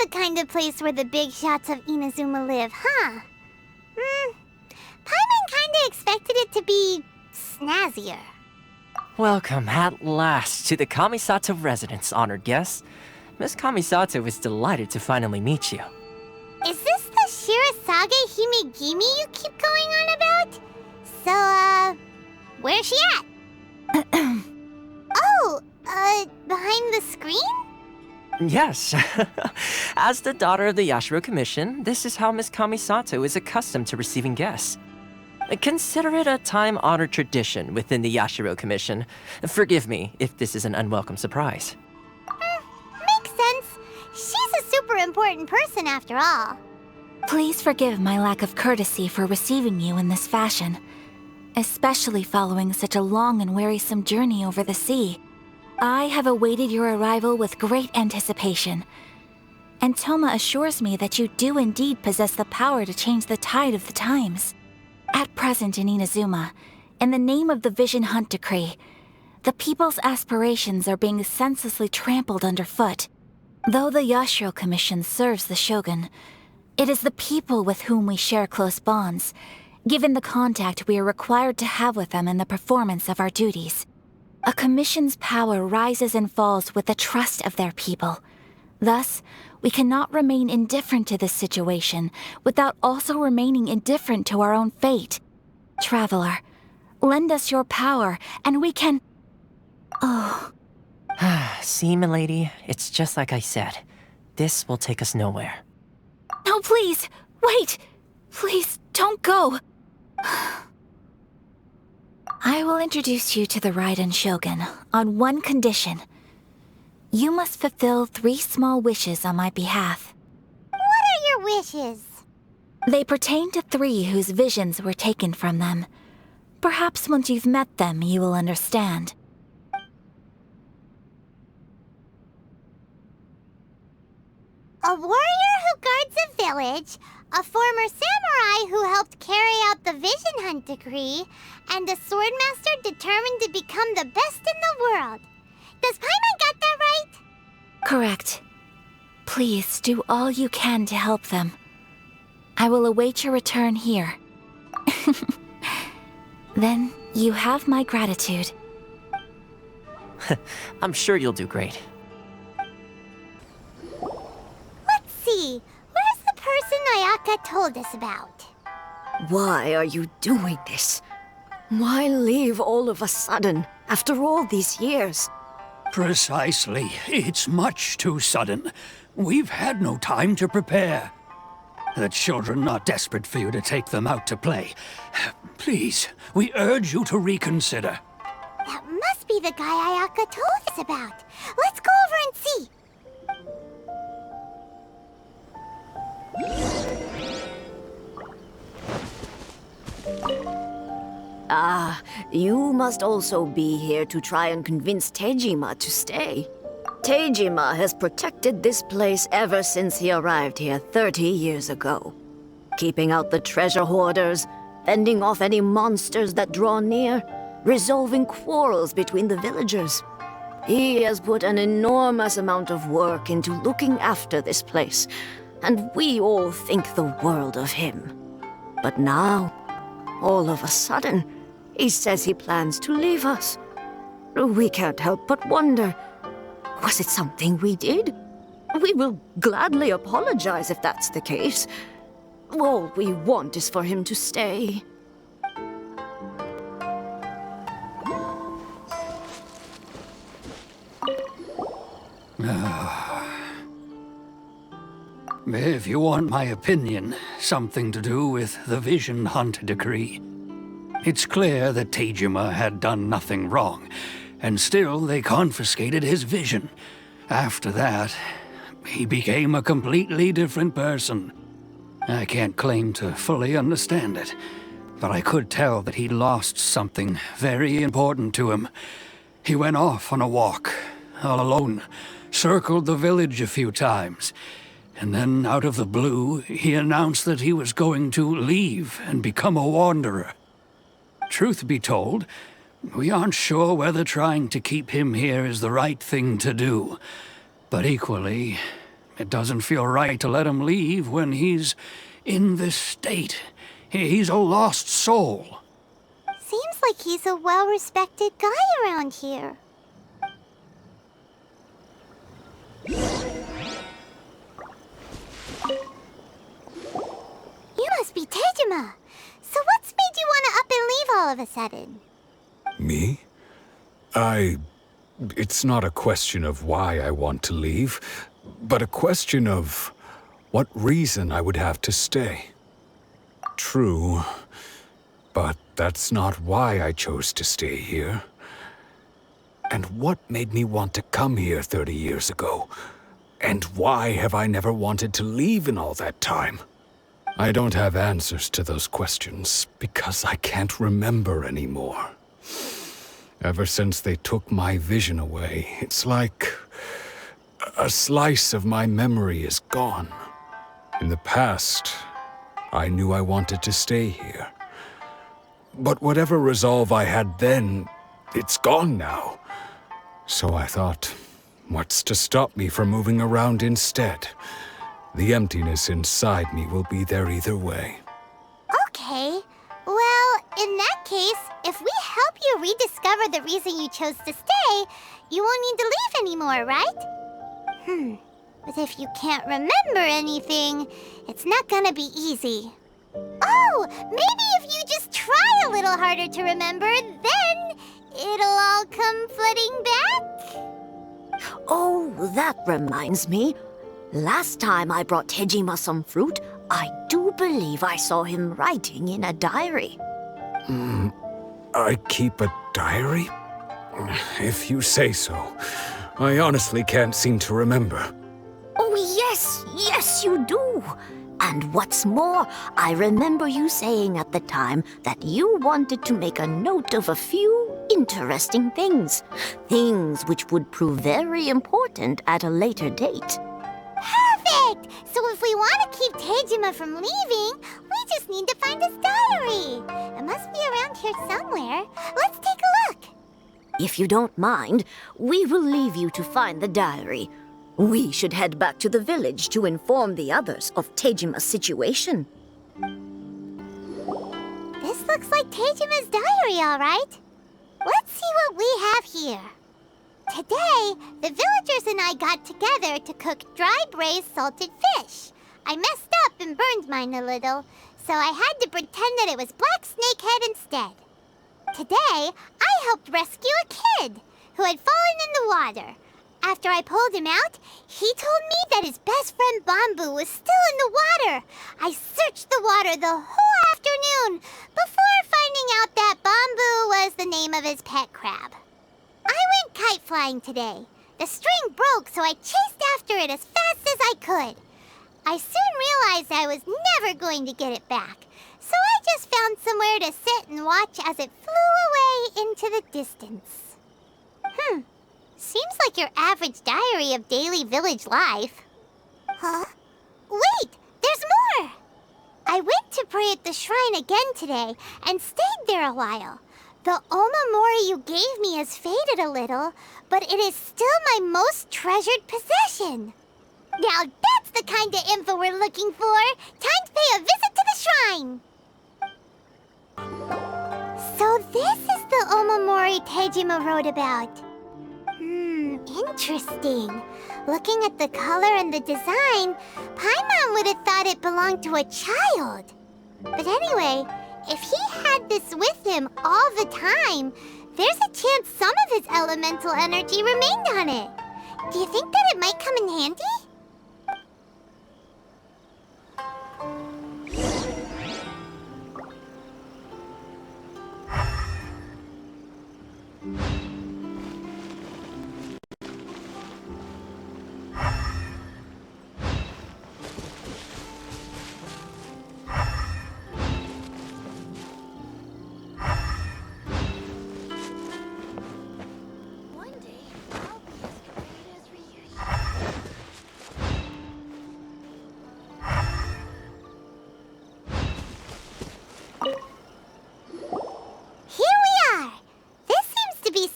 the kind of place where the big shots of Inazuma live, huh? Paimon kinda expected it to be snazzier. Welcome at last to the Kamisato residence, honored guests. Miss Kamisato is delighted to finally meet you. Is this the Shirasage Himegimi you keep going on about? So, where's she at? Oh, behind the screen? Yes. As the daughter of the Yashiro Commission, this is how Miss Kamisato is accustomed to receiving guests. Consider it a time-honored tradition within the Yashiro Commission. Forgive me if this is an unwelcome surprise. Makes sense. She's a super important person after all. Please forgive my lack of courtesy for receiving you in this fashion, especially following such a long and wearisome journey over the sea. I have awaited your arrival with great anticipation, and Toma assures me that you do indeed possess the power to change the tide of the times. At present in Inazuma, in the name of the Vision Hunt Decree, the people's aspirations are being senselessly trampled underfoot. Though the Yashiro Commission serves the Shogun, it is the people with whom we share close bonds, given the contact we are required to have with them in the performance of our duties. A commission's power rises and falls with the trust of their people. Thus, we cannot remain indifferent to this situation without also remaining indifferent to our own fate. Traveler, lend us your power, and we can... Oh. See, milady, it's just like I said. This will take us nowhere. No, please! Wait! Please, don't go! I will introduce you to the Raiden Shogun on one condition. You must fulfill 3 small wishes on my behalf. What are your wishes? They pertain to 3 whose visions were taken from them. Perhaps once you've met them, you will understand. A warrior who guards a village, a former samurai who helped carry out the Vision Hunt Decree, and a swordmaster determined to become the best in the world. Does Paimon get that right? Correct. Please do all you can to help them. I will await your return here. Then you have my gratitude. I'm sure you'll do great. Let's see. Where's the person Ayaka told us about? Why are you doing this? Why leave all of a sudden, after all these years? Precisely. It's much too sudden. We've had no time to prepare. The children are desperate for you to take them out to play. Please, we urge you to reconsider. That must be the guy Ayaka told us about. Let's go over and see. Ah, you must also be here to try and convince Tejima to stay. Tejima has protected this place ever since he arrived here 30 years ago. Keeping out the treasure hoarders, fending off any monsters that draw near, resolving quarrels between the villagers. He has put an enormous amount of work into looking after this place, and we all think the world of him. But now, all of a sudden, he says he plans to leave us. We can't help but wonder, was it something we did? We will gladly apologize if that's the case. All we want is for him to stay. If you want my opinion, something to do with the Vision Hunt Decree. It's clear that Tejima had done nothing wrong, and still they confiscated his vision. After that, he became a completely different person. I can't claim to fully understand it, but I could tell that he lost something very important to him. He went off on a walk, all alone, circled the village a few times, and then out of the blue, he announced that he was going to leave and become a wanderer. Truth be told, we aren't sure whether trying to keep him here is the right thing to do. But equally, It doesn't feel right to let him leave when he's in this state. He's a lost soul. Seems like he's a well-respected guy around here. You must be Tejima. So what's made you want to up and leave all of a sudden? Me? It's not a question of why I want to leave, but a question of what reason I would have to stay. True, but that's not why I chose to stay here. And what made me want to come here 30 years ago? And why have I never wanted to leave in all that time? I don't have answers to those questions because I can't remember anymore. Ever since they took my vision away, it's like a slice of my memory is gone. In the past, I knew I wanted to stay here. But whatever resolve I had then, it's gone now. So I thought, what's to stop me from moving around instead? The emptiness inside me will be there either way. Okay. Well, in that case, if we help you rediscover the reason you chose to stay, you won't need to leave anymore, right? But if you can't remember anything, it's not gonna be easy. Oh, maybe if you just try a little harder to remember, then it'll all come flooding back? Oh, that reminds me. Last time I brought Tejima some fruit, I do believe I saw him writing in a diary. I keep a diary? If you say so. I honestly can't seem to remember. Oh, yes, you do. And what's more, I remember you saying at the time that you wanted to make a note of a few interesting things. Things which would prove very important at a later date. Perfect! So if we want to keep Tejima from leaving, we just need to find his diary. It must be around here somewhere. Let's take a look. If you don't mind, we will leave you to find the diary. We should head back to the village to inform the others of Tejima's situation. This looks like Tejima's diary, all right. Let's see what we have here. Today, the villagers and I got together to cook dry braised salted fish. I messed up and burned mine a little, so I had to pretend that it was black snakehead instead. Today, I helped rescue a kid who had fallen in the water. After I pulled him out, he told me that his best friend Bamboo was still in the water. I searched the water the whole afternoon before finding out that Bamboo was the name of his pet crab. I went kite flying today. The string broke, so I chased after it as fast as I could. I soon realized I was never going to get it back, so I just found somewhere to sit and watch as it flew away into the distance. Seems like your average diary of daily village life. Huh? Wait! There's more! I went to pray at the shrine again today and stayed there a while. The Omamori you gave me has faded a little, but it is still my most treasured possession. Now that's the kind of info we're looking for. Time to pay a visit to the shrine. So this is the Omamori Tejima wrote about. Interesting. Looking at the color and the design, Paimon would have thought it belonged to a child. But anyway, if he had this with him all the time, there's a chance some of his elemental energy remained on it. Do you think that it might come in handy?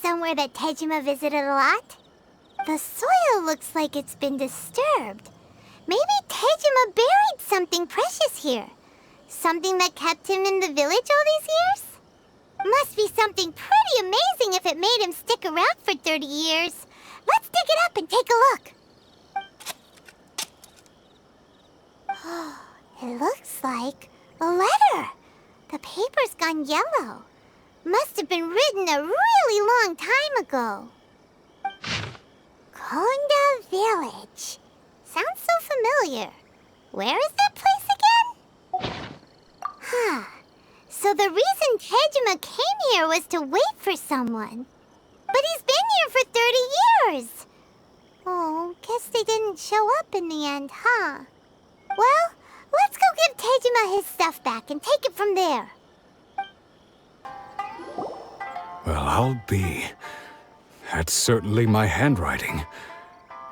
Somewhere that Tejima visited a lot. The soil looks like it's been disturbed. Maybe Tejima buried something precious here. Something that kept him in the village all these years? Must be something pretty amazing if it made him stick around for 30 years. Let's dig it up and take a look. It looks like a letter. The paper's gone yellow. Must have been written a really long time ago. Konda Village. Sounds so familiar. Where is that place again? Huh. So the reason Tejima came here was to wait for someone. But he's been here for 30 years. Oh, guess they didn't show up in the end, huh? Well, let's go give Tejima his stuff back and take it from there. Well, I'll be. That's certainly my handwriting.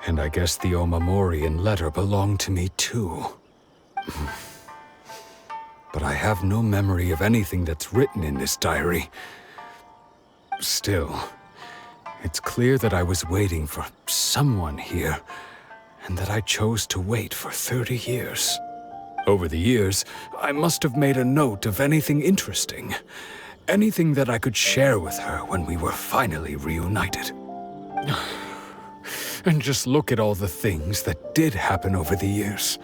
And I guess the Omamorian letter belonged to me too. But I have no memory of anything that's written in this diary. Still, it's clear that I was waiting for someone here, and that I chose to wait for 30 years. Over the years, I must have made a note of anything interesting. Anything that I could share with her when we were finally reunited. And just look at all the things that did happen over the years.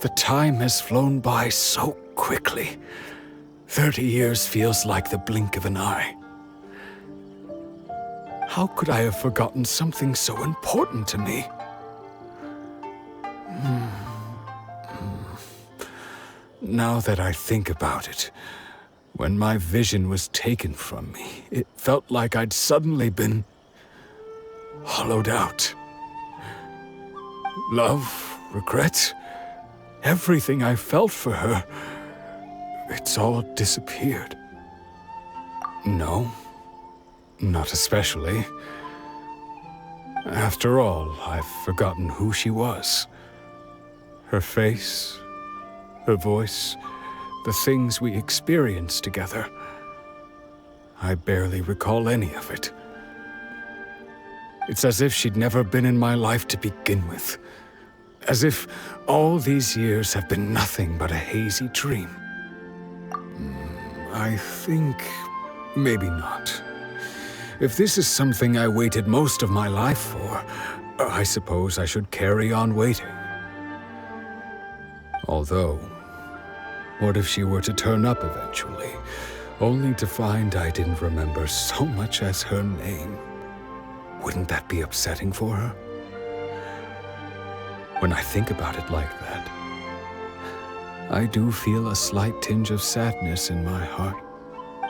The time has flown by so quickly. 30 years feels like the blink of an eye. How could I have forgotten something so important to me? Now that I think about it, when my vision was taken from me, it felt like I'd suddenly been hollowed out. Love, regret, everything I felt for her, it's all disappeared. No, not especially. After all, I've forgotten who she was. Her face, her voice, the things we experienced together. I barely recall any of it. It's as if she'd never been in my life to begin with. As if all these years have been nothing but a hazy dream. I think maybe not. If this is something I waited most of my life for, I suppose I should carry on waiting. Although, what if she were to turn up eventually, only to find I didn't remember so much as her name? Wouldn't that be upsetting for her? When I think about it like that, I do feel a slight tinge of sadness in my heart.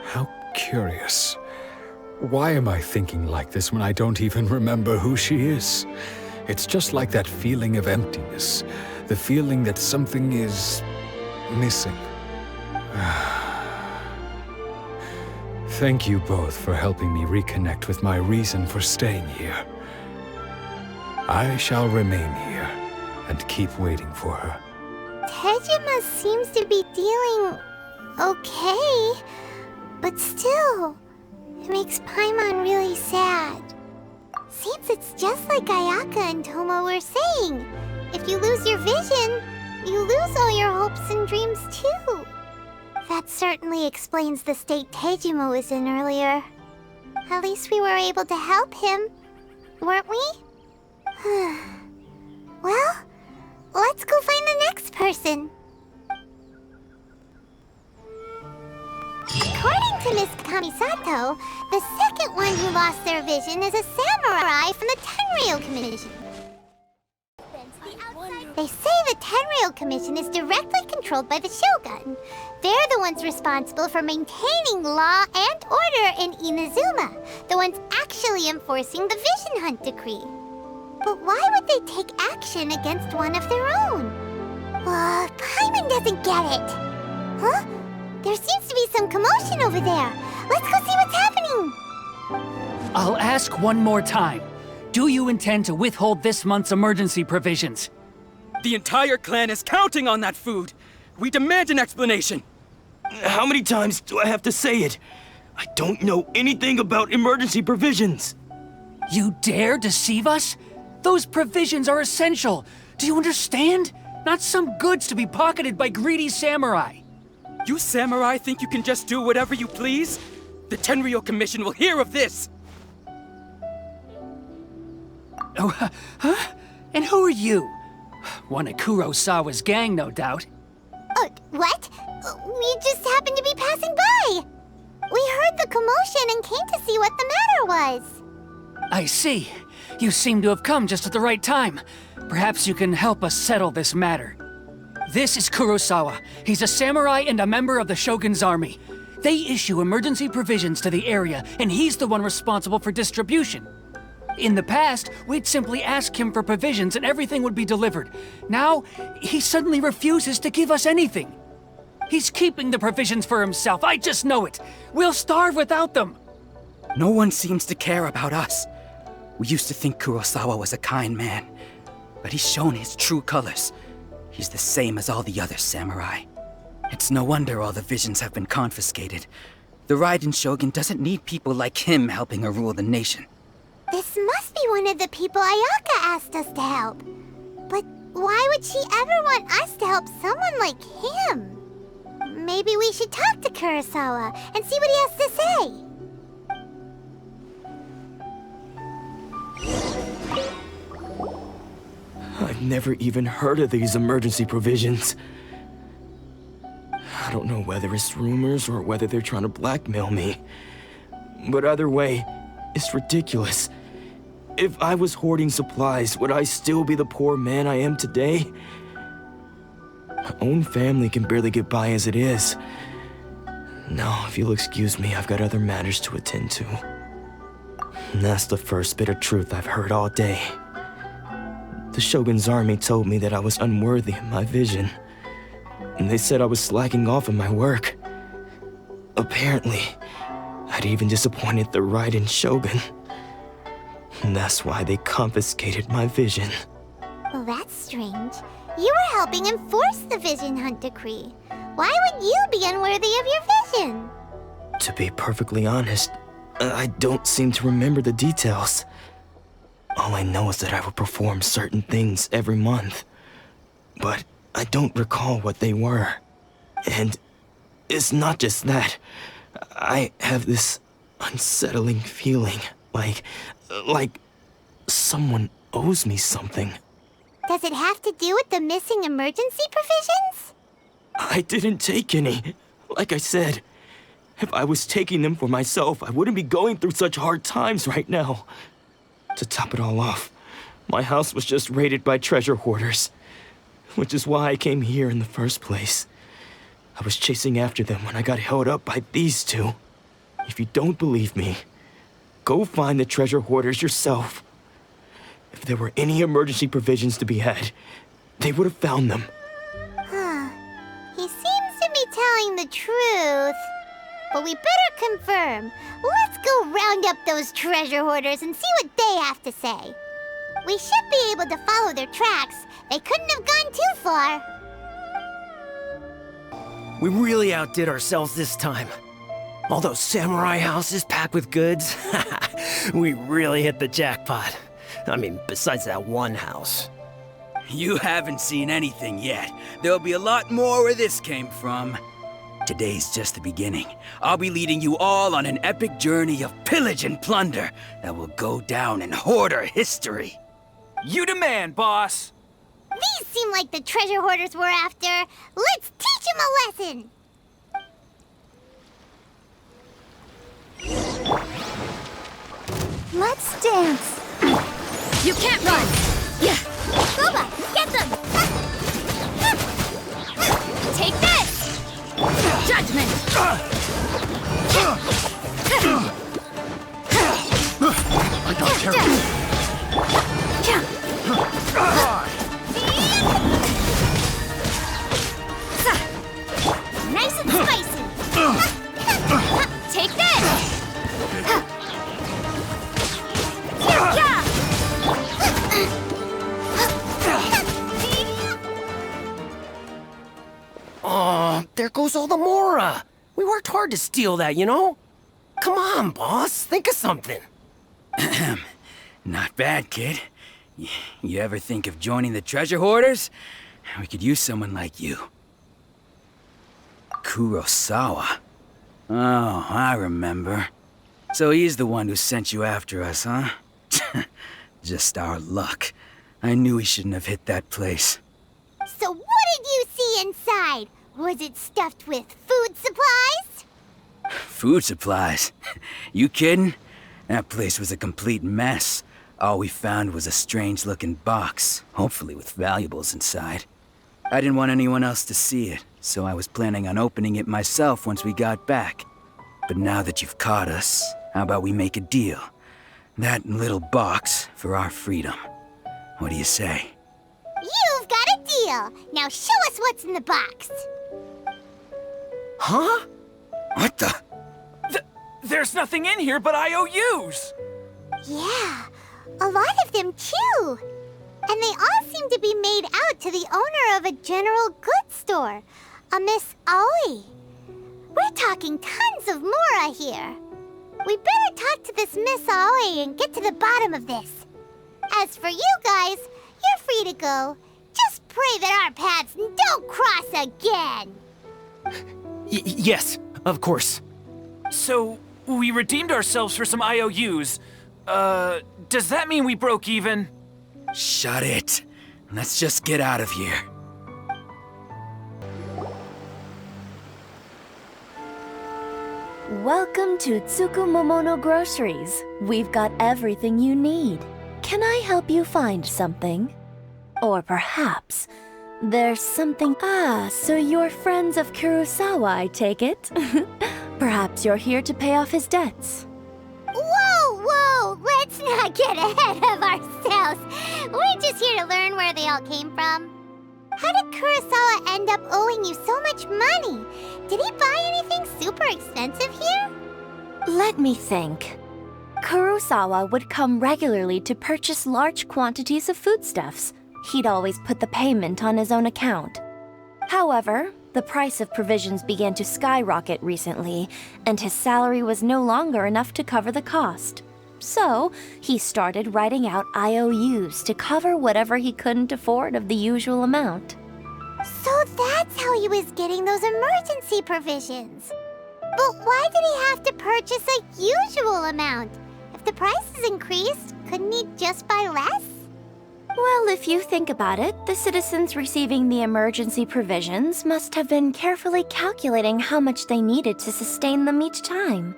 How curious. Why am I thinking like this when I don't even remember who she is? It's just like that feeling of emptiness, the feeling that something is missing. Thank you both for helping me reconnect with my reason for staying here. I shall remain here and keep waiting for her. Tejima seems to be dealing okay, but still, it makes Paimon really sad. Seems it's just like Ayaka and Toma were saying. If you lose your vision, you lose all your hopes and dreams too. That certainly explains the state Tejima was in earlier. At least we were able to help him, weren't we? Well, let's go find the next person. According to Miss Kamisato, the second one who lost their vision is a samurai from the Tenryou Commission. They say the Tenryou Commission is directly controlled by the Shogun. They're the ones responsible for maintaining law and order in Inazuma, the ones actually enforcing the Vision Hunt decree. But why would they take action against one of their own? Paimon doesn't get it. Huh? There seems to be some commotion over there. Let's go see what's happening. I'll ask one more time. Do you intend to withhold this month's emergency provisions? The entire clan is counting on that food. We demand an explanation. How many times do I have to say it? I don't know anything about emergency provisions. You dare deceive us? Those provisions are essential. Do you understand? Not some goods to be pocketed by greedy samurai. You samurai think you can just do whatever you please? The Tenryou Commission will hear of this! Oh, huh? And who are you? One of Kurosawa's gang, no doubt. What? We just happened to be passing by. We heard the commotion and came to see what the matter was. I see. You seem to have come just at the right time. Perhaps you can help us settle this matter. This is Kurosawa. He's a samurai and a member of the Shogun's army. They issue emergency provisions to the area, and he's the one responsible for distribution. In the past, we'd simply ask him for provisions and everything would be delivered. Now, he suddenly refuses to give us anything. He's keeping the provisions for himself, I just know it. We'll starve without them. No one seems to care about us. We used to think Kurosawa was a kind man, but he's shown his true colors. He's the same as all the other samurai. It's no wonder all the visions have been confiscated. The Raiden Shogun doesn't need people like him helping her rule the nation. This must be one of the people Ayaka asked us to help. But why would she ever want us to help someone like him? Maybe we should talk to Kurosawa and see what he has to say. I've never even heard of these emergency provisions. I don't know whether it's rumors or whether they're trying to blackmail me. But either way, it's ridiculous. If I was hoarding supplies, would I still be the poor man I am today? My own family can barely get by as it is. Now, if you'll excuse me, I've got other matters to attend to. And that's the first bit of truth I've heard all day. The Shogun's army told me that I was unworthy of my vision. And they said I was slacking off in my work. Apparently, I'd even disappointed the Raiden Shogun. And that's why they confiscated my vision. Well, that's strange. You were helping enforce the Vision Hunt Decree. Why would you be unworthy of your vision? To be perfectly honest, I don't seem to remember the details. All I know is that I would perform certain things every month. But I don't recall what they were. And it's not just that. I have this unsettling feeling, like someone owes me something. Does it have to do with the missing emergency provisions? I didn't take any. Like I said, if I was taking them for myself, I wouldn't be going through such hard times right now. To top it all off, my house was just raided by treasure hoarders, which is why I came here in the first place. I was chasing after them when I got held up by these two. If you don't believe me, go find the treasure hoarders yourself. If there were any emergency provisions to be had, they would have found them. Huh. He seems to be telling the truth. But we better confirm. Let's go round up those treasure hoarders and see what they have to say. We should be able to follow their tracks. They couldn't have gone too far. We really outdid ourselves this time. All those samurai houses packed with goods. We really hit the jackpot. I mean, besides that one house. You haven't seen anything yet. There'll be a lot more where this came from. Today's just the beginning. I'll be leading you all on an epic journey of pillage and plunder that will go down in hoarder history. You demand, boss. These seem like the treasure hoarders we're after. Let's teach them a lesson. Let's dance. You can't run! Yeah! Boba, get them! Take this! Judgment! I got terrible. Nice and spicy! Take this! Oh, there goes all the Mora. We worked hard to steal that, you know? Come on, boss. Think of something. Not bad, kid. You ever think of joining the treasure hoarders? We could use someone like you. Kurosawa. Oh, I remember. So he's the one who sent you after us, huh? Just our luck. I knew he shouldn't have hit that place. So what did you see inside? Was it stuffed with food supplies? Food supplies? You kidding? That place was a complete mess. All we found was a strange-looking box, hopefully with valuables inside. I didn't want anyone else to see it, so I was planning on opening it myself once we got back. But now that you've caught us, how about we make a deal? That little box for our freedom. What do you say? You've got a deal! Now show us what's in the box! Huh? What the? There's nothing in here but IOUs! Yeah, a lot of them too! And they all seem to be made out to the owner of a general goods store, a Miss Aoi. We're talking tons of Mora here. We better talk to this Miss Aoi and get to the bottom of this. As for you guys, you're free to go. Just pray that our paths don't cross again. Yes, of course. So, we redeemed ourselves for some IOUs. Does that mean we broke even? Shut it. Let's just get out of here. Welcome to Tsukumomono Groceries. We've got everything you need. Can I help you find something? Or perhaps there's something... Ah, so you're friends of Kurosawa, I take it? Perhaps you're here to pay off his debts. Whoa! Let's not get ahead of ourselves. We're just here to learn where they all came from. How did Kurosawa end up owing you so much money? Did he buy anything super expensive here? Let me think. Kurosawa would come regularly to purchase large quantities of foodstuffs. He'd always put the payment on his own account. However, the price of provisions began to skyrocket recently, and his salary was no longer enough to cover the cost. So, he started writing out IOUs to cover whatever he couldn't afford of the usual amount. So that's how he was getting those emergency provisions. But why did he have to purchase a usual amount? If the prices increased, couldn't he just buy less? Well, if you think about it, the citizens receiving the emergency provisions must have been carefully calculating how much they needed to sustain them each time.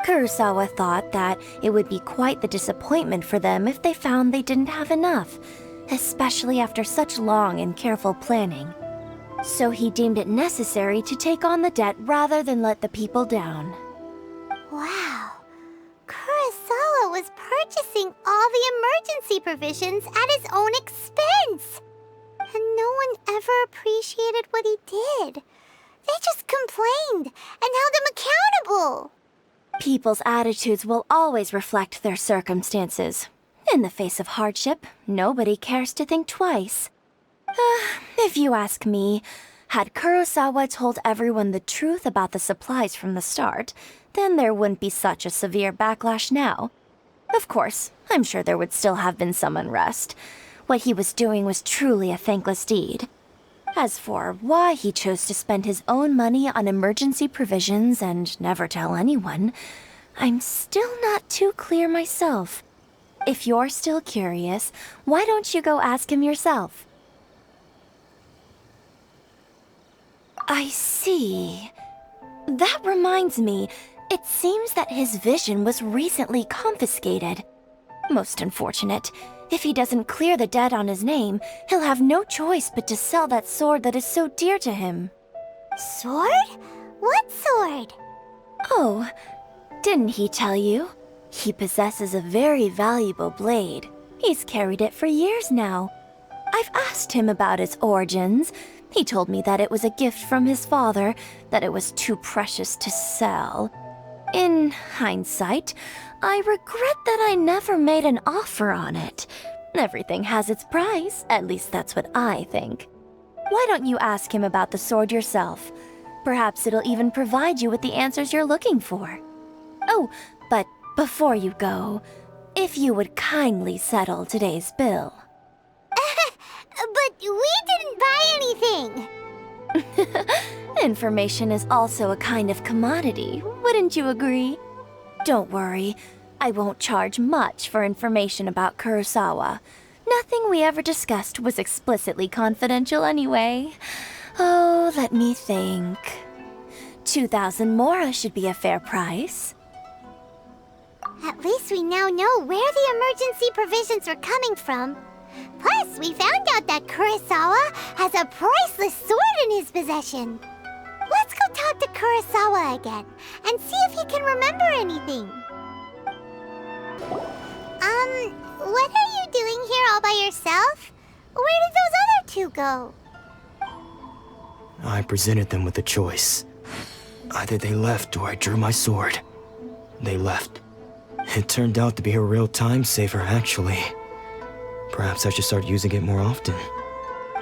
Kurosawa thought that it would be quite the disappointment for them if they found they didn't have enough, especially after such long and careful planning. So he deemed it necessary to take on the debt rather than let the people down. Wow. Kurosawa was purchasing all the emergency provisions at his own expense. And no one ever appreciated what he did. They just complained and held him accountable. People's attitudes will always reflect their circumstances. In the face of hardship, nobody cares to think twice. If you ask me, had Kurosawa told everyone the truth about the supplies from the start, then there wouldn't be such a severe backlash now. Of course, I'm sure there would still have been some unrest. What he was doing was truly a thankless deed. As for why he chose to spend his own money on emergency provisions and never tell anyone, I'm still not too clear myself. If you're still curious, why don't you go ask him yourself? I see. That reminds me, it seems that his vision was recently confiscated. Most unfortunate. If he doesn't clear the debt on his name, he'll have no choice but to sell that sword that is so dear to him. Sword? What sword? Oh, didn't he tell you? He possesses a very valuable blade. He's carried it for years now. I've asked him about its origins. He told me that it was a gift from his father, that it was too precious to sell. In hindsight, I regret that I never made an offer on it. Everything has its price, at least that's what I think. Why don't you ask him about the sword yourself? Perhaps it'll even provide you with the answers you're looking for. Oh, but before you go, If you would kindly settle today's bill. But we didn't buy anything! Information is also a kind of commodity, wouldn't you agree? Don't worry, I won't charge much for information about Kurosawa. Nothing we ever discussed was explicitly confidential anyway. Oh, let me think. 2,000 mora should be a fair price. At least we now know where the emergency provisions are coming from. Plus, we found out that Kurosawa has a priceless sword in his possession. Let's go talk to Kurosawa again and see if he can remember anything. What are you doing here all by yourself? Where did those other two go? I presented them with a choice. Either they left or I drew my sword. They left. It turned out to be a real time saver, actually. Perhaps I should start using it more often.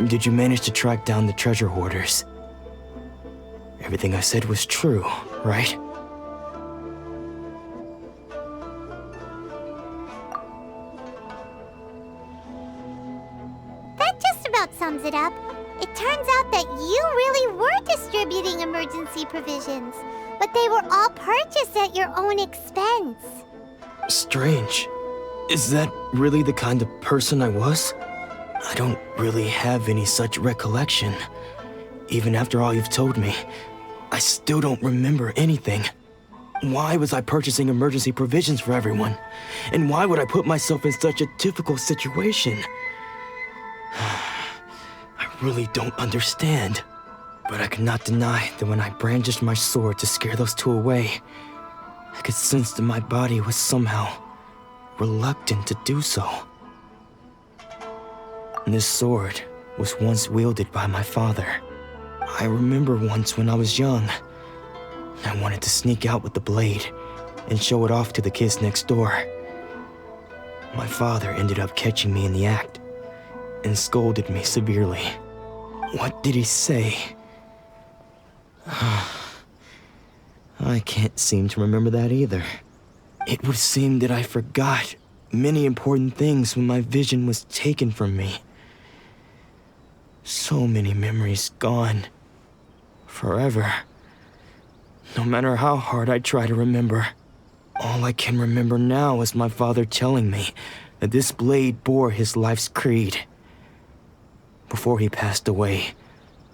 Did you manage to track down the treasure hoarders? Everything I said was true, right? That just about sums it up. It turns out that you really were distributing emergency provisions, but they were all purchased at your own expense. Strange. Is that really the kind of person I was? I don't really have any such recollection. Even after all you've told me, I still don't remember anything. Why was I purchasing emergency provisions for everyone? And why would I put myself in such a difficult situation? I really don't understand. But I cannot deny that when I brandished my sword to scare those two away, I could sense that my body was somehow reluctant to do so. This sword was once wielded by my father. I remember once when I was young, I wanted to sneak out with the blade and show it off to the kids next door. My father ended up catching me in the act and scolded me severely. What did he say? I can't seem to remember that either. It would seem that I forgot many important things when my vision was taken from me. So many memories gone. Forever. No matter how hard I try to remember, all I can remember now is my father telling me that this blade bore his life's creed. Before he passed away,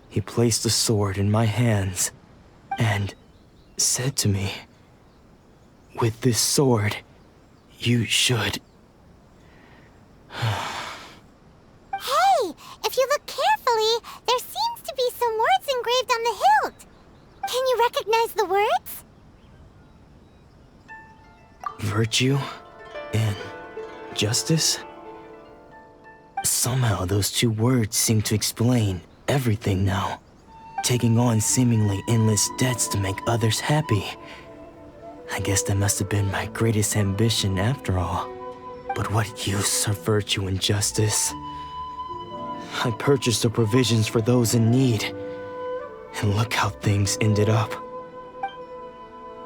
he placed the sword in my hands and said to me, "With this sword, you should..." Hey, if you look carefully, there seems to be some words engraved on the hilt. Can you recognize the words? Virtue and justice? Somehow those two words seem to explain everything now. Taking on seemingly endless debts to make others happy. I guess that must have been my greatest ambition after all. But what use of virtue and justice? I purchased the provisions for those in need. And look how things ended up.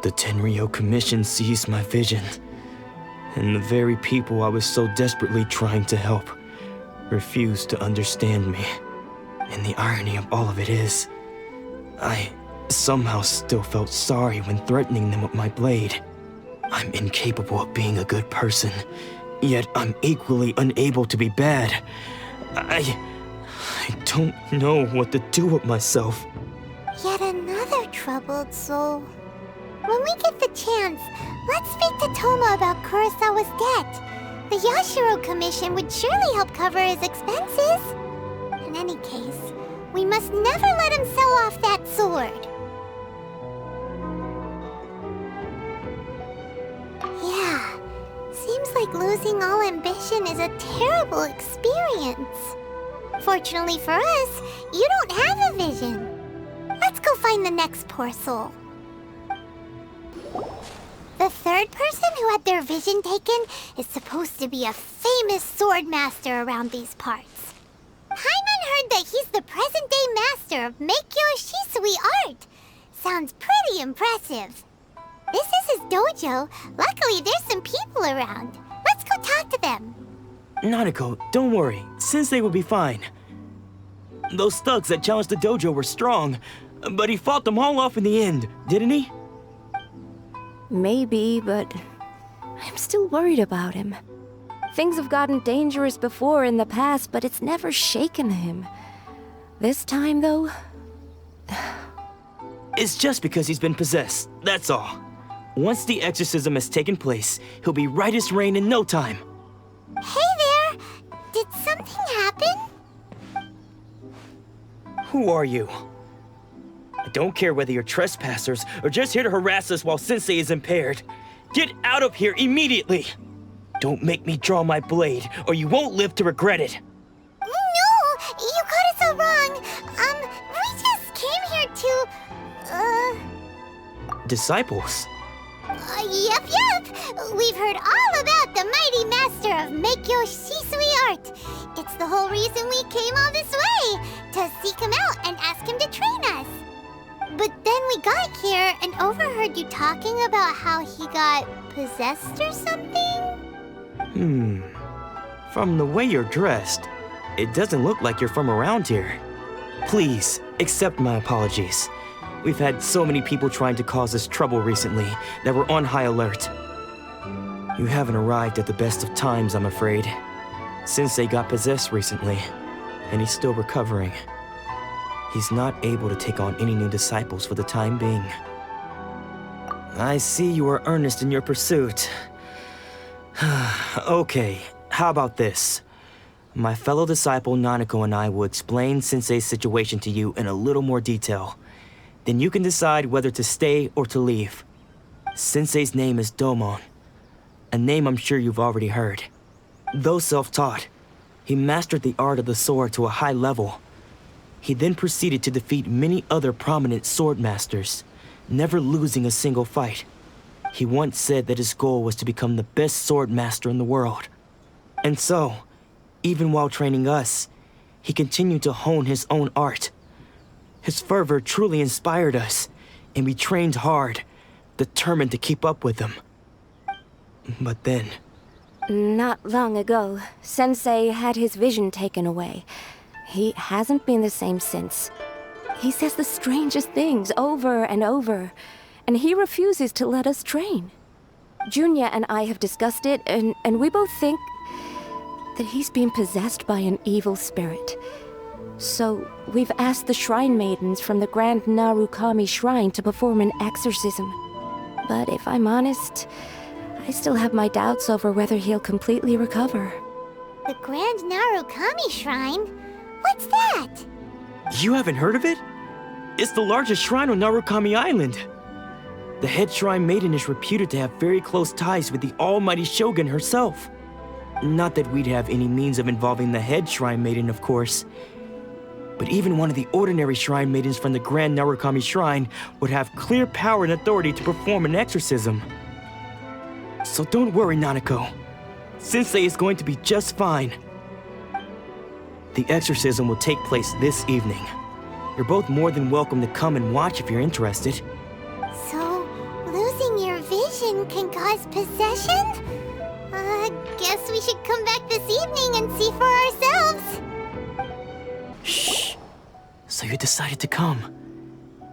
The Tenryou Commission seized my vision. And the very people I was so desperately trying to help refused to understand me. And the irony of all of it is, I somehow still felt sorry when threatening them with my blade. I'm incapable of being a good person, yet I'm equally unable to be bad. I don't know what to do with myself. Yet another troubled soul. When we get the chance, let's speak to Toma about Kurosawa's debt. The Yashiro Commission would surely help cover his expenses. In any case, we must never let him sell off that sword. Yeah, seems like losing all ambition is a terrible experience. Fortunately for us, you don't have a vision. Let's go find the next poor soul. The third person who had their vision taken is supposed to be a famous sword master around these parts. Paimon heard that he's the present-day master of Meikyo Shisui art. Sounds pretty impressive. This is his dojo. Luckily, there's some people around. Let's go talk to them. Nanako, don't worry. Sensei will be fine. Those thugs that challenged the dojo were strong, but he fought them all off in the end, didn't he? Maybe, but I'm still worried about him. Things have gotten dangerous before in the past, but it's never shaken him. This time, though... It's just because he's been possessed, that's all. Once the exorcism has taken place, he'll be right as rain in no time. Hey there! Did something happen? Who are you? I don't care whether you're trespassers or just here to harass us while Sensei is impaired. Get out of here immediately! Don't make me draw my blade, or you won't live to regret it. No! You got it so wrong! We just came here to... Disciples? Yep. We've heard all about the mighty master of Meikyo Shisui art. It's the whole reason we came all this way, to seek him out and ask him to train us. But then we got here and overheard you talking about how he got possessed or something? From the way you're dressed, it doesn't look like you're from around here. Please, accept my apologies. We've had so many people trying to cause us trouble recently that we're on high alert. You haven't arrived at the best of times, I'm afraid. Sensei got possessed recently, and he's still recovering. He's not able to take on any new disciples for the time being. I see you are earnest in your pursuit. Okay, how about this? My fellow disciple Nanako and I will explain Sensei's situation to you in a little more detail. Then you can decide whether to stay or to leave. Sensei's name is Domon, a name I'm sure you've already heard. Though self-taught, he mastered the art of the sword to a high level. He then proceeded to defeat many other prominent sword masters, never losing a single fight. He once said that his goal was to become the best sword master in the world. And so, even while training us, he continued to hone his own art. His fervor truly inspired us, and we trained hard, determined to keep up with him. But then... Not long ago, Sensei had his vision taken away. He hasn't been the same since. He says the strangest things over and over, and he refuses to let us train. Junya and I have discussed it, and we both think that he's been possessed by an evil spirit. So, we've asked the shrine maidens from the Grand Narukami Shrine to perform an exorcism. But if I'm honest, I still have my doubts over whether he'll completely recover. The Grand Narukami Shrine? What's that? You haven't heard of it? It's the largest shrine on Narukami Island. The head shrine maiden is reputed to have very close ties with the almighty Shogun herself. Not that we'd have any means of involving the head shrine maiden, of course. But even one of the ordinary shrine maidens from the Grand Narukami Shrine would have clear power and authority to perform an exorcism. So don't worry, Nanako. Sensei is going to be just fine. The exorcism will take place this evening. You're both more than welcome to come and watch if you're interested. So, losing your vision can cause possession? Guess we should come back this evening and see for ourselves. Shh. So you decided to come.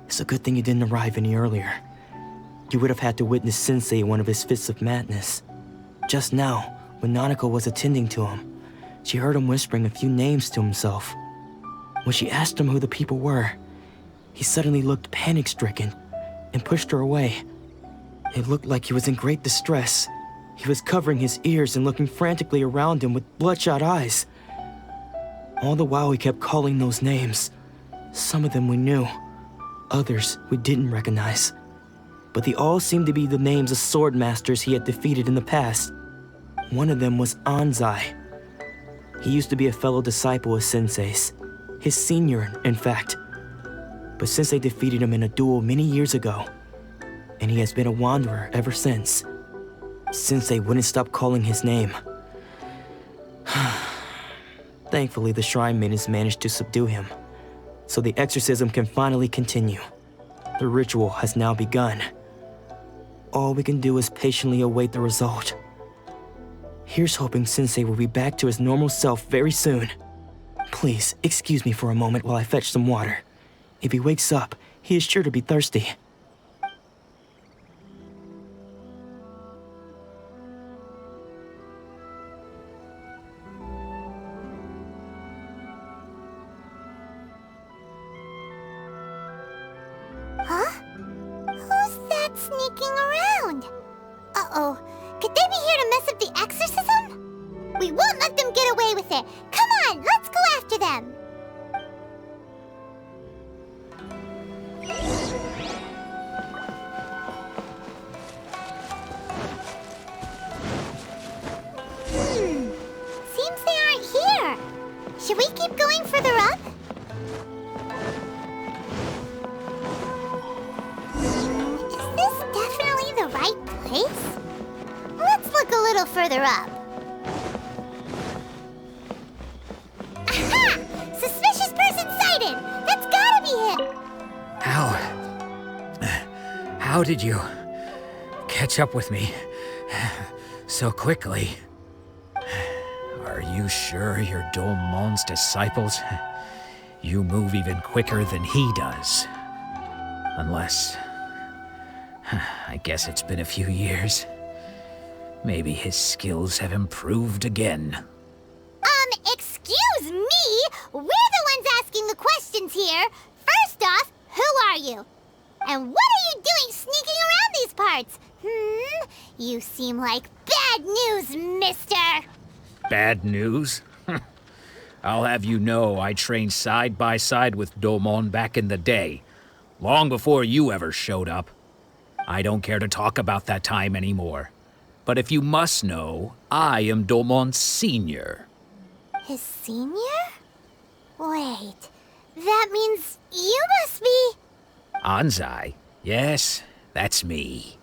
It's a good thing you didn't arrive any earlier. You would have had to witness Sensei in one of his fits of madness. Just now, when Nanako was attending to him, she heard him whispering a few names to himself. When she asked him who the people were, he suddenly looked panic-stricken and pushed her away. It looked like he was in great distress. He was covering his ears and looking frantically around him with bloodshot eyes. All the while he kept calling those names. Some of them we knew, others we didn't recognize. But they all seemed to be the names of sword masters he had defeated in the past. One of them was Anzai. He used to be a fellow disciple of Sensei's, his senior, in fact. But Sensei defeated him in a duel many years ago, and he has been a wanderer ever since. Sensei wouldn't stop calling his name. Thankfully, the shrine maidens managed to subdue him, so the exorcism can finally continue. The ritual has now begun. All we can do is patiently await the result. Here's hoping Sensei will be back to his normal self very soon. Please, excuse me for a moment while I fetch some water. If he wakes up, he is sure to be thirsty. Huh? Who's that sneaking around? Uh-oh. Could they be here to mess up the exorcism? We won't let them get away with it. Come on, let's go after them. Seems they aren't here. Should we keep going further up? Is this definitely the right place? Let's look a little further up. Aha! Suspicious person sighted! That's gotta be him! How did you catch up with me so quickly? Are you sure you're Domon's disciples? You move even quicker than he does. Unless... I guess it's been a few years. Maybe his skills have improved again. Excuse me? We're the ones asking the questions here. First off, who are you? And what are you doing sneaking around these parts? You seem like bad news, mister. Bad news? I'll have you know I trained side by side with Domon back in the day, long before you ever showed up. I don't care to talk about that time anymore. But if you must know, I am Domon's senior. His senior? Wait, that means you must be... Anzai? Yes, that's me.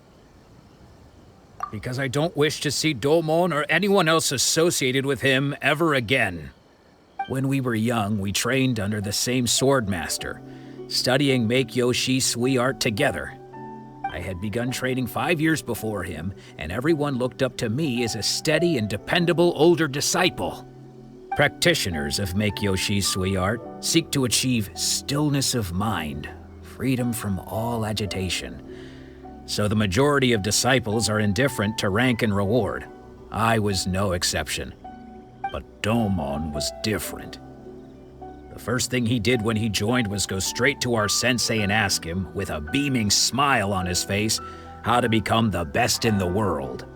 Because I don't wish to see Domon or anyone else associated with him ever again. When we were young, we trained under the same swordmaster, studying Make-Yoshi Sui art together. I had begun training 5 years before him, and everyone looked up to me as a steady and dependable older disciple. Practitioners of Make-Yoshi Sui art seek to achieve stillness of mind, freedom from all agitation. So the majority of disciples are indifferent to rank and reward. I was no exception. But Domon was different. The first thing he did when he joined was go straight to our sensei and ask him, with a beaming smile on his face, how to become the best in the world.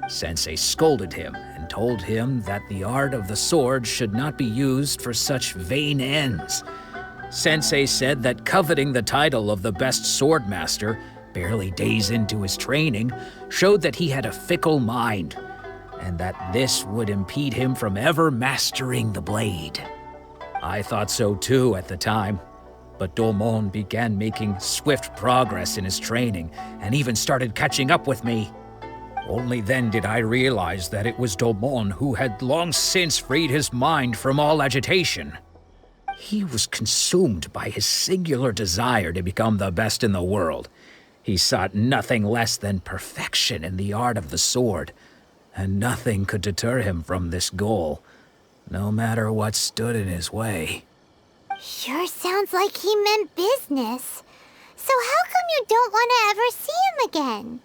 Sensei scolded him and told him that the art of the sword should not be used for such vain ends. Sensei said that coveting the title of the best swordmaster, barely days into his training, showed that he had a fickle mind, and that this would impede him from ever mastering the blade. I thought so too at the time, but Domon began making swift progress in his training and even started catching up with me. Only then did I realize that it was Domon who had long since freed his mind from all agitation. He was consumed by his singular desire to become the best in the world. He sought nothing less than perfection in the art of the sword, and nothing could deter him from this goal, no matter what stood in his way. Sure sounds like he meant business. So how come you don't want to ever see him again?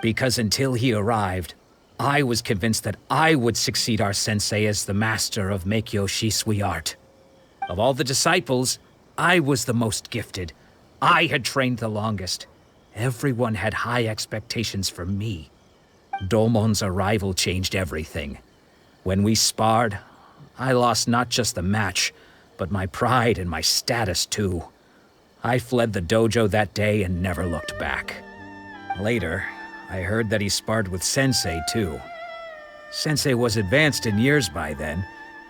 Because until he arrived, I was convinced that I would succeed our sensei as the master of Make-Yoshi Sui art. Of all the disciples, I was the most gifted. I had trained the longest. Everyone had high expectations from me. Domon's arrival changed everything. When we sparred, I lost not just the match, but my pride and my status too. I fled the dojo that day and never looked back. Later, I heard that he sparred with Sensei too. Sensei was advanced in years by then,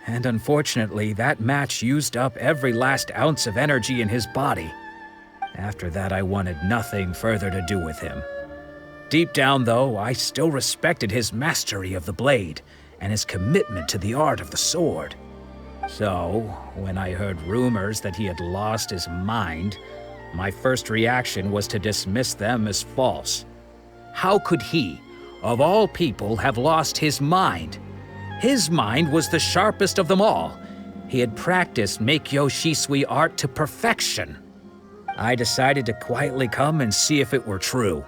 and unfortunately that match used up every last ounce of energy in his body. After that, I wanted nothing further to do with him. Deep down, though, I still respected his mastery of the blade and his commitment to the art of the sword. So, when I heard rumors that he had lost his mind, my first reaction was to dismiss them as false. How could he, of all people, have lost his mind. His mind was the sharpest of them all. He had practiced Meikyo Shisui art to perfection. I decided to quietly come and see if it were true.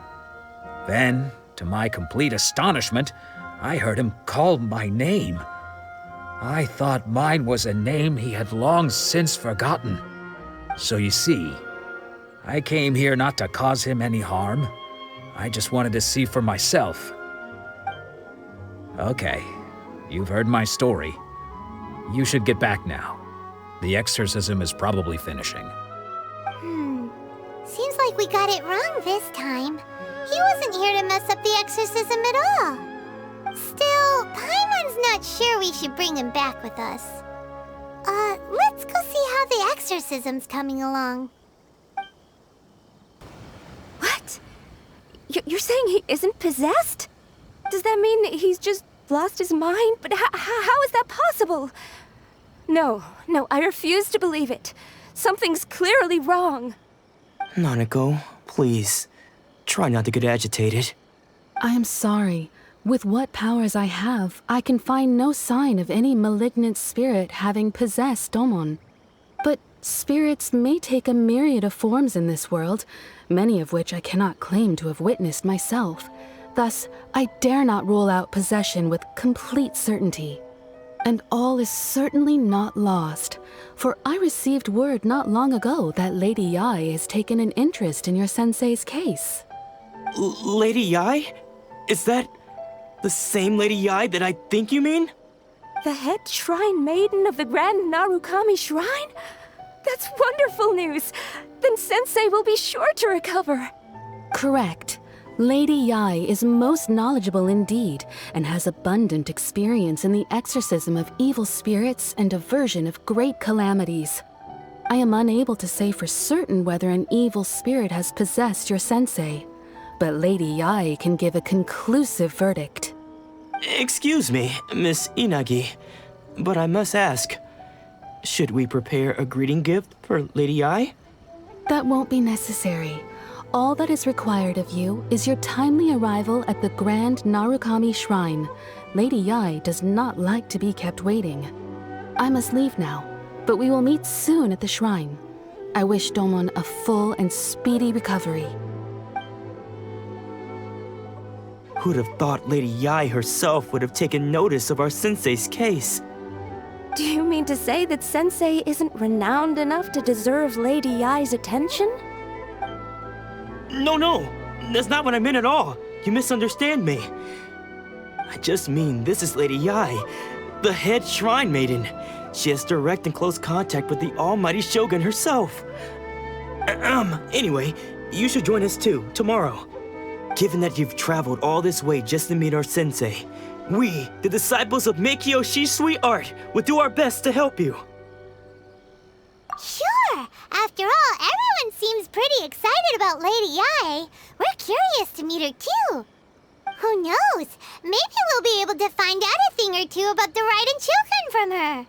Then, to my complete astonishment, I heard him call my name. I thought mine was a name he had long since forgotten. So you see, I came here not to cause him any harm. I just wanted to see for myself. Okay, you've heard my story. You should get back now. The exorcism is probably finishing. Seems like we got it wrong this time. He wasn't here to mess up the exorcism at all. Still, Paimon's not sure we should bring him back with us. Let's go see how the exorcism's coming along. What? You're saying he isn't possessed? Does that mean he's just lost his mind? But how is that possible? No, I refuse to believe it. Something's clearly wrong. Nanako, please. Try not to get agitated. I am sorry. With what powers I have, I can find no sign of any malignant spirit having possessed Domon. But spirits may take a myriad of forms in this world, many of which I cannot claim to have witnessed myself. Thus, I dare not rule out possession with complete certainty. And all is certainly not lost, for I received word not long ago that Lady Yai has taken an interest in your sensei's case. Lady Yai? Is that the same Lady Yai that I think you mean? The head shrine maiden of the Grand Narukami Shrine? That's wonderful news! Then Sensei will be sure to recover. Correct. Lady Yai is most knowledgeable indeed, and has abundant experience in the exorcism of evil spirits and aversion of great calamities. I am unable to say for certain whether an evil spirit has possessed your sensei, but Lady Yai can give a conclusive verdict. Excuse me, Miss Inagi, but I must ask, should we prepare a greeting gift for Lady Yai? That won't be necessary. All that is required of you is your timely arrival at the Grand Narukami Shrine. Lady Yai does not like to be kept waiting. I must leave now, but we will meet soon at the shrine. I wish Domon a full and speedy recovery. Who'd have thought Lady Yai herself would have taken notice of our sensei's case? Do you mean to say that Sensei isn't renowned enough to deserve Lady Yai's attention? No, that's not what I meant at all. You misunderstand me. I just mean this is Lady Yai, the head shrine maiden. She has direct and close contact with the almighty Shogun herself. Anyway, you should join us too, tomorrow. Given that you've traveled all this way just to meet our sensei, we, the disciples of Meikyo Shisui art, will do our best to help you. Sure! After all, everyone seems pretty excited about Lady Yai. We're curious to meet her too. Who knows? Maybe we'll be able to find out a thing or two about the Raiden children from her.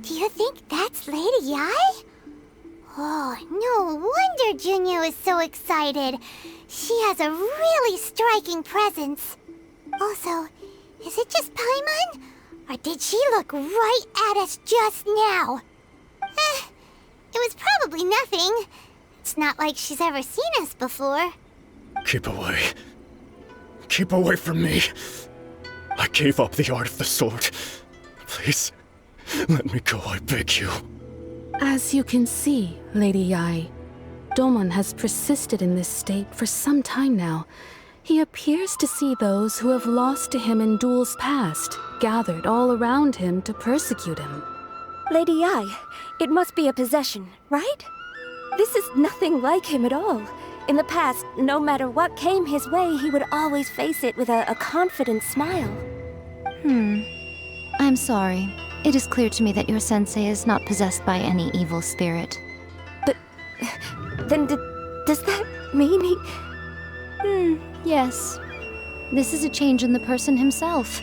Do you think that's Lady Yai? Oh, no wonder Junyo is so excited. She has a really striking presence. Also, is it just Paimon? Or did she look right at us just now? It was probably nothing. It's not like she's ever seen us before. Keep away. Keep away from me. I gave up the art of the sword. Please, let me go, I beg you. As you can see, Lady Yai, Domon has persisted in this state for some time now. He appears to see those who have lost to him in duels past, gathered all around him to persecute him. Lady Yai, it must be a possession, right? This is nothing like him at all. In the past, no matter what came his way, he would always face it with a confident smile. I'm sorry. It is clear to me that your sensei is not possessed by any evil spirit. But then does that mean he... Yes. This is a change in the person himself.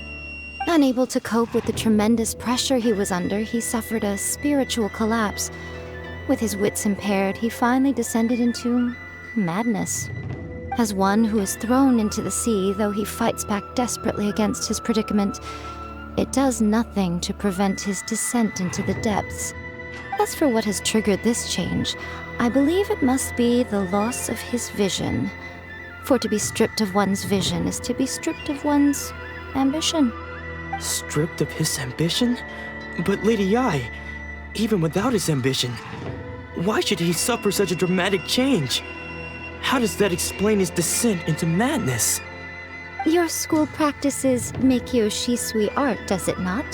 Unable to cope with the tremendous pressure he was under, he suffered a spiritual collapse. With his wits impaired, he finally descended into madness. As one who is thrown into the sea, though he fights back desperately against his predicament, it does nothing to prevent his descent into the depths. As for what has triggered this change, I believe it must be the loss of his vision. For to be stripped of one's vision is to be stripped of one's ambition. Stripped of his ambition? But Lady Yi, even without his ambition, why should he suffer such a dramatic change? How does that explain his descent into madness? Your school practices Meikyo Shisui art, does it not?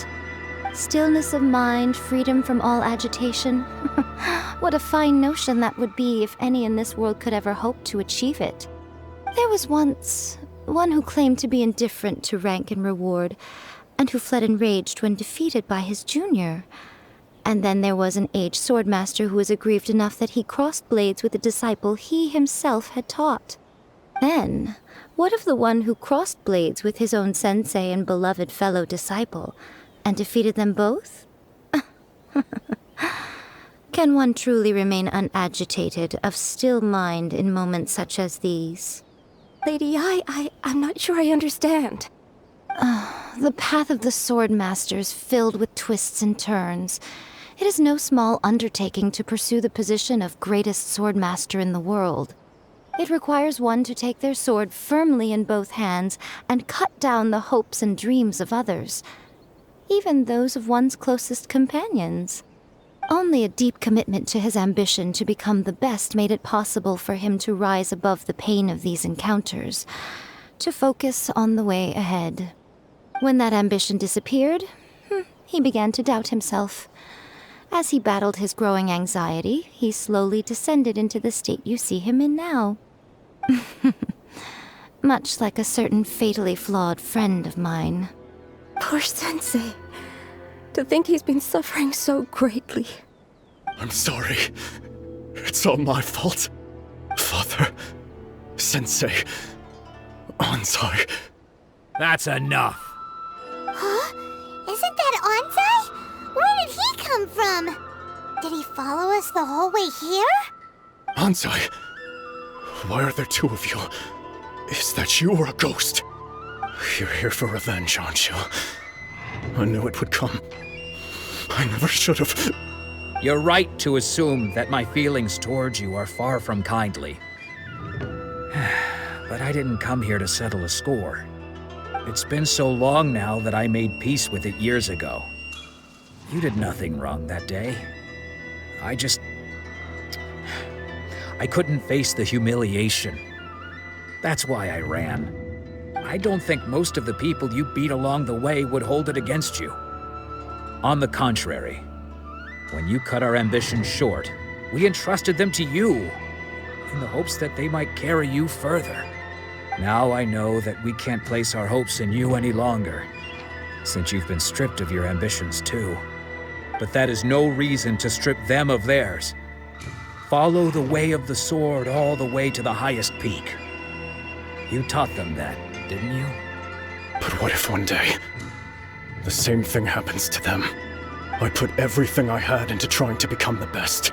Stillness of mind, freedom from all agitation. What a fine notion that would be if any in this world could ever hope to achieve it. There was once one who claimed to be indifferent to rank and reward, and who fled enraged when defeated by his junior. And then there was an aged swordmaster who was aggrieved enough that he crossed blades with a disciple he himself had taught. Then, what of the one who crossed blades with his own sensei and beloved fellow disciple, and defeated them both? Can one truly remain unagitated, of still mind in moments such as these? Lady Yi, I'm not sure I understand. The path of the swordmaster is filled with twists and turns. It is no small undertaking to pursue the position of greatest swordmaster in the world. It requires one to take their sword firmly in both hands and cut down the hopes and dreams of others, even those of one's closest companions. Only a deep commitment to his ambition to become the best made it possible for him to rise above the pain of these encounters, to focus on the way ahead. When that ambition disappeared, he began to doubt himself. As he battled his growing anxiety, he slowly descended into the state you see him in now. Much like a certain fatally flawed friend of mine. Poor Sensei. To think he's been suffering so greatly. I'm sorry. It's all my fault. Father, Sensei, Anzai. That's enough. Huh? Isn't that Anzai? Where did he come from? Did he follow us the whole way here? Anzai, why are there two of you? Is that you or a ghost? You're here for revenge, aren't you? I knew it would come. I never should have. You're right to assume that my feelings towards you are far from kindly. But I didn't come here to settle a score. It's been so long now that I made peace with it years ago. You did nothing wrong that day. I couldn't face the humiliation. That's why I ran. I don't think most of the people you beat along the way would hold it against you. On the contrary, when you cut our ambitions short, we entrusted them to you, in the hopes that they might carry you further. Now I know that we can't place our hopes in you any longer, since you've been stripped of your ambitions too. But that is no reason to strip them of theirs. Follow the way of the sword all the way to the highest peak. You taught them that, didn't you? But what if one day, the same thing happens to them? I put everything I had into trying to become the best.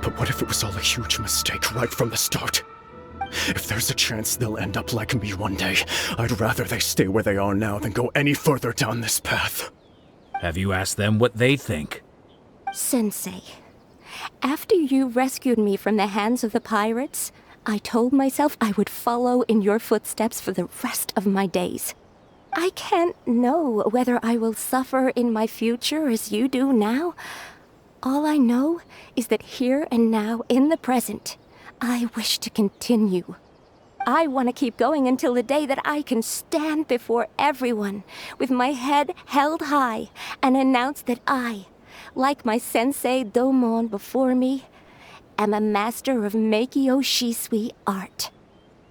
But what if it was all a huge mistake right from the start? If there's a chance they'll end up like me one day, I'd rather they stay where they are now than go any further down this path. Have you asked them what they think? Sensei, after you rescued me from the hands of the pirates, I told myself I would follow in your footsteps for the rest of my days. I can't know whether I will suffer in my future as you do now. All I know is that here and now, in the present, I wish to continue. I want to keep going until the day that I can stand before everyone with my head held high and announce that I, like my sensei Domon before me, am a master of Meikyo Shisui art.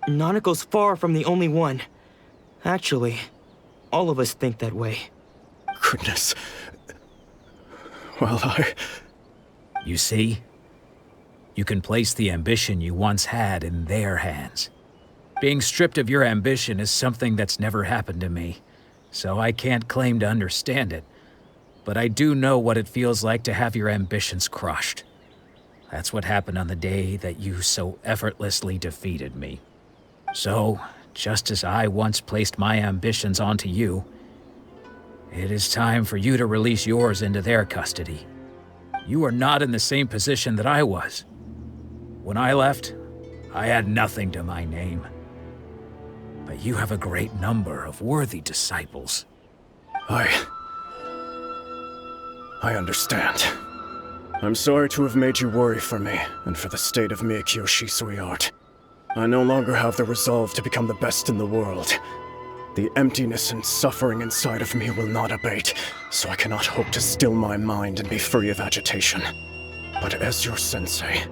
Nanako's far from the only one. Actually, all of us think that way. Goodness. Well, You see? You can place the ambition you once had in their hands. Being stripped of your ambition is something that's never happened to me, so I can't claim to understand it. But I do know what it feels like to have your ambitions crushed. That's what happened on the day that you so effortlessly defeated me. So, just as I once placed my ambitions onto you, it is time for you to release yours into their custody. You are not in the same position that I was. When I left, I had nothing to my name. But you have a great number of worthy disciples. I understand. I'm sorry to have made you worry for me, and for the state of Meikyo Shisui art. I no longer have the resolve to become the best in the world. The emptiness and suffering inside of me will not abate, so I cannot hope to still my mind and be free of agitation. But as your sensei,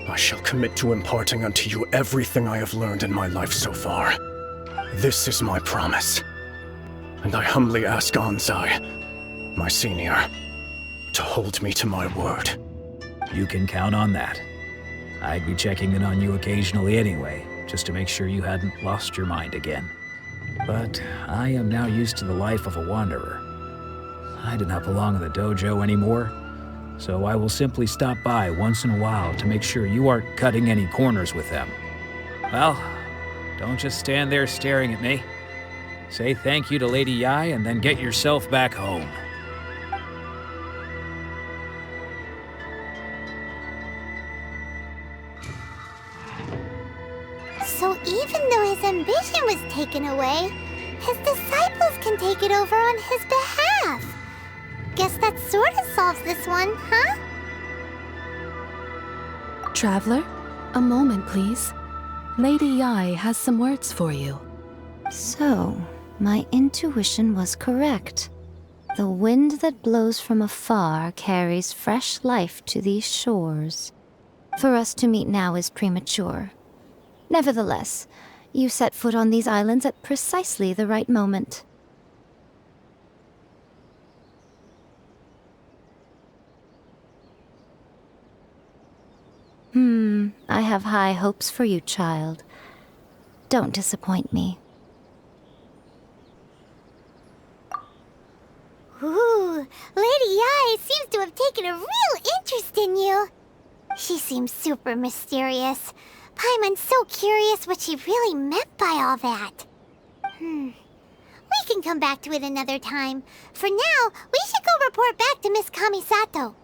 I shall commit to imparting unto you everything I have learned in my life so far. This is my promise. And I humbly ask Anzai, my senior, to hold me to my word. You can count on that. I'd be checking in on you occasionally anyway, just to make sure you hadn't lost your mind again. But I am now used to the life of a wanderer. I do not belong in the dojo anymore, so I will simply stop by once in a while to make sure you aren't cutting any corners with them. Well, don't just stand there staring at me. Say thank you to Lady Yai and then get yourself back home. So even though his ambition was taken away, his disciples can take it over on his behalf. Guess that sort of solves this one, huh? Traveler, a moment, please. Lady Yai has some words for you. So, my intuition was correct. The wind that blows from afar carries fresh life to these shores. For us to meet now is premature. Nevertheless, you set foot on these islands at precisely the right moment. I have high hopes for you, child. Don't disappoint me. Ooh, Lady Yai seems to have taken a real interest in you. She seems super mysterious. Paimon's so curious what she really meant by all that. We can come back to it another time. For now, we should go report back to Miss Kamisato.